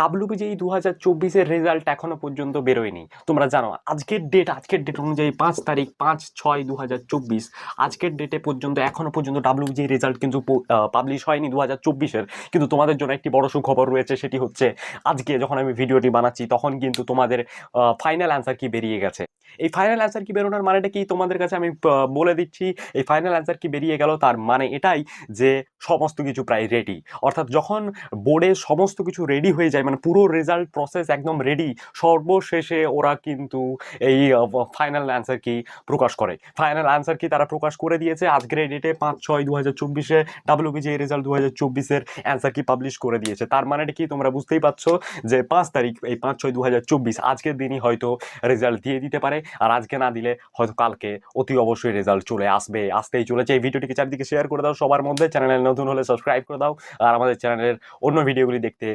ডাব্লিউবিজিই 2024 এর রেজাল্ট এখনো পর্যন্ত বেরোয়নি। তোমরা জানো আজকের ডেট অনুযায়ী 5 তারিখ 5/6/2024 আজকের ডেটে পর্যন্ত এখনো পর্যন্ত ডাব্লিউবিজিই রেজাল্ট কিন্তু পাবলিশ হয়নি 2024-এর। কিন্তু তোমাদের জন্য একটি বড় সুখবর রয়েছে, সেটি হচ্ছে আজকে যখন আমি ভিডিওটি বানাচ্ছি তখন কিন্তু তোমাদের ফাইনাল অ্যান্সার কি বেরিয়ে গেছে। এই ফাইনাল অ্যান্সার কি বেরোনোর মানেটা কি তোমাদের কাছে আমি বলে দিচ্ছি। এই ফাইনাল অ্যান্সার কি বেরিয়ে গেল তার মানে এটাই যে সমস্ত কিছু প্রায় রেডি। অর্থাৎ যখন বোর্ডে সমস্ত কিছু রেডি হয়ে যায়, মানে পুরো রেজাল্ট প্রসেস একদম রেডি, সর্বশেষে ওরা কিন্তু এই ফাইনাল অ্যান্সার কি প্রকাশ করে। ফাইনাল অ্যান্সার কি তারা প্রকাশ করে দিয়েছে আজকের এই ডেটে 5/6/2024-এ ডাব্লিউবিজিএ রেজাল্ট 2024-এর অ্যান্সার কি পাবলিশ করে দিয়েছে। তার মানেটা কি তোমরা বুঝতেই পারছো যে 5 তারিখ, এই 5/6/2024 আজকের দিনই হয়তো রেজাল্ট দিয়ে দিতে পারে। আর আজকে না দিলে হয়তো কালকে অতি অবশ্যই রেজাল্ট চলে আসবে, আসতেই চলেছে। এই ভিডিওটিকে চারদিকে শেয়ার করে দাও সবার মধ্যে। চ্যানেলে নতুন হলে সাবস্ক্রাইব করে দাও আর আমাদের চ্যানেলের অন্য ভিডিওগুলি দেখতে